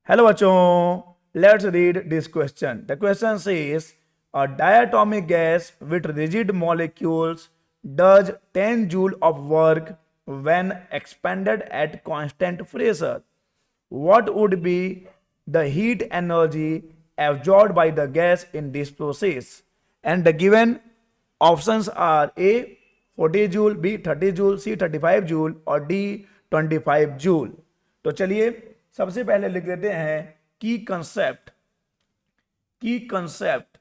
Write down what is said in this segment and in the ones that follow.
Hello बच्चों, let's read this question. The question says a diatomic gas with rigid molecules does 10 joule of work when expanded at constant pressure. What would be the heat energy absorbed by the gas in this process? And the given options are A 40 joule, B 30 joule, C 35 joule और D 25 joule. तो चलिए सबसे पहले लिख लेते हैं की concept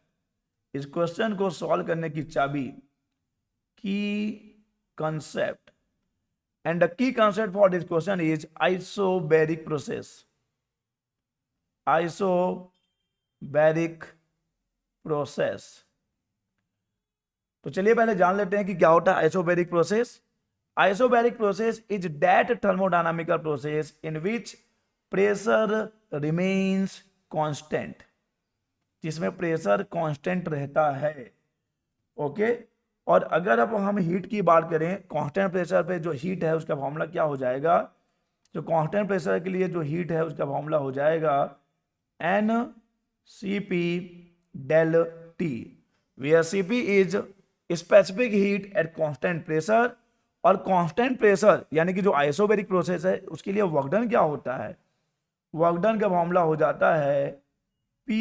इस क्वेश्चन को सॉल्व करने की चाबी, की concept. And the key concept for this question is isobaric process. तो चलिए पहले जान लेते हैं कि क्या होता है isobaric process. Isobaric process is that thermodynamical process in which pressure remains constant, जिसमें प्रेशर कांस्टेंट रहता है. ओके. और अगर अब हम हीट की बात करें, कांस्टेंट प्रेशर पे जो हीट है उसका फॉर्मूला क्या हो जाएगा? जो कांस्टेंट प्रेशर के लिए जो हीट है उसका फॉर्मूला हो जाएगा NCP del T, where CP is specific heat at constant pressure. और कांस्टेंट प्रेशर यानी कि जो आइसोबैरिक प्रोसेस है उसके लिए वर्क डन क्या होता है? वर्क डन का फॉर्मूला हो जाता है P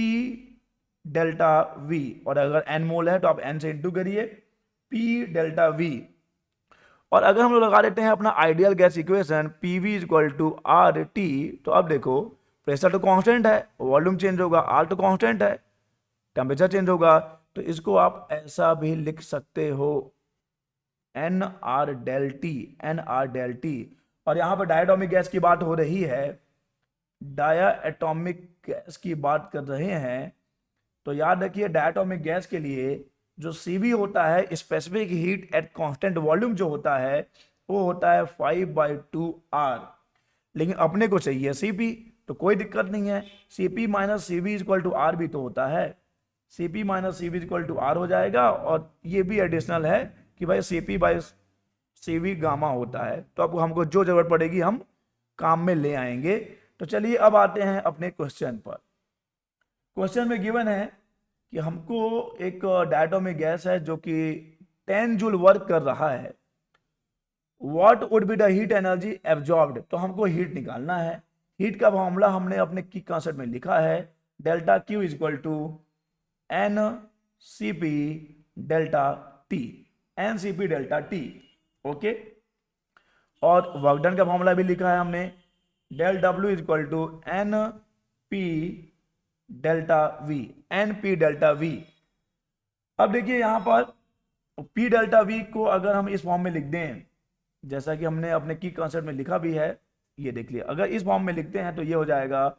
डेल्टा V. और अगर n मोल है तो आप n से इंटू करिए P डेल्टा V. और अगर हम लोग लगा देते हैं अपना ideal gas equation PV equal to RT, तो अब देखो प्रेशर तो कांस्टेंट है, वॉल्यूम चेंज होगा, R तो कांस्टेंट है, टेम्परेचर चेंज होगा. तो इसको आप ऐसा भी लिख सकते हो NR डेल टी. और यहां पर डायटोमिक गैस की बात हो रही है, डाया एटॉमिक गैस की बात कर रहे हैं. तो याद रखिए डायटोमिक गैस के लिए जो CV होता है, specific heat at constant volume जो होता है, वो होता है 5/2R. लेकिन अपने को चाहिए CP, तो कोई दिक्कत नहीं है. CP minus CV equal to R भी तो होता है. CP minus CV equal to R हो जाएगा. और ये भी एडिशनल है कि भाई CP बाई CV गामा होता है. तो अब हमको जो जरूरत पड़ेगी हम काम में ले आएंगे. तो चलिए अब आते हैं अपने क्वेश्चन पर. क्वेश्चन में गिवन है कि हमको एक डायटोमिक गैस है जो कि 10 जूल वर्क कर रहा है. What would be the heat energy absorbed. तो हमको हीट निकालना है. हीट का फॉर्मूला हमने अपने की कंसेप्ट में लिखा है, delta Q equal to NCP delta T. NCP delta T. Okay. और वर्क डन का फॉर्मूला भी लिखा है हमने, del W equal to NP delta V. NP delta V. अब देखिए यहां पर P डेल्टा V को अगर हम इस फॉर्म में लिख दें, जैसा कि हमने अपने की कॉन्सेप्ट में लिखा भी है, ये देख लिया. अगर इस फॉर्म में लिखते हैं तो ये हो जाएगा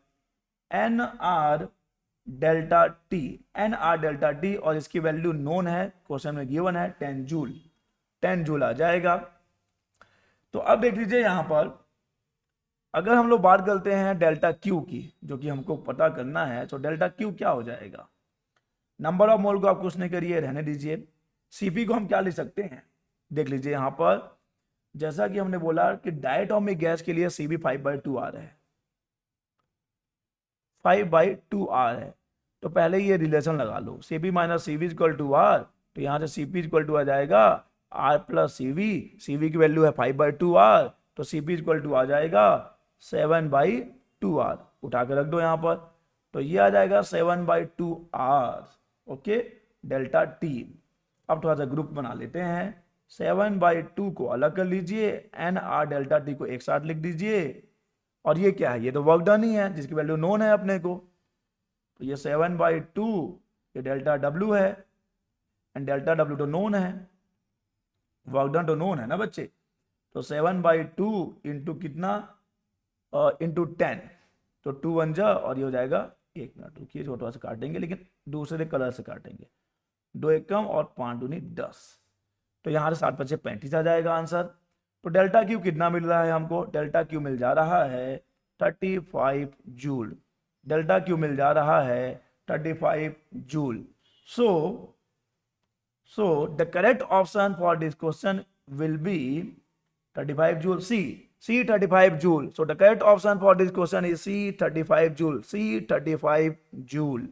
NR delta T. NR delta T. और इसकी वैल्यू नोन है, क्वेश्चन में गिवन है 10 जूल. 10 जूल आ जाएगा. तो अब देख लीजिए यहां पर अगर हम लोग बात करते हैं डेल्टा Q की, जो कि हमको पता करना है, तो डेल्टा Q क्या हो जाएगा? नंबर ऑफ मोल को आप कुछ नहीं करिए, रहने दीजिए. CP को हम क्या लिख सकते हैं? देख लीजिए यहां पर, जैसा कि हमने बोला कि डायटोमिक गैस के लिए CP 5/2R है. 5/2R है. तो पहले ये रिलेशन लगा लो, CP minus CV equal to R. तो यहां से CP इक्वल टू आ जाएगा R प्लस CV. CV की वैल्यू है 5/2R, तो CP इक्वल टू आ जाएगा 7/2R. उठा के रख दो यहां पर, तो ये आ जाएगा 7/2R. ओके. Delta T. अब थोड़ा सा ग्रुप बना लेते हैं. 7/2 को अलग कर लीजिए, NR डेल्टा T को एक साथ लिख दीजिए. और ये क्या है? ये तो वर्क डन ही है जिसकी वैल्यू नोन है अपने को. तो ये 7/2 ये डेल्टा W है, एंड डेल्टा W तो नोन है, वर्क डन तो नोन है ना बच्चे. तो 7/2 इंटू कितना, इंटू 10. तो 2 1 जा, और ये हो जाएगा, एक मिनट रुकिए थोड़ा सा काटेंगे, लेकिन दूसरे कलर से काटेंगे. 2 एकम और 5 दूनी 10. तो यहाँ से 7 5 35 आ जाएगा आंसर. तो डेल्टा Q कितना मिल रहा है हमको? डेल्टा Q मिल जा रहा है 35 जूल. डेल्टा Q मिल जा रहा है 35 joule. So the correct option for this question will be 35 joule. C. C35 joule. So the correct option for this question is C35 joule. C35 joule.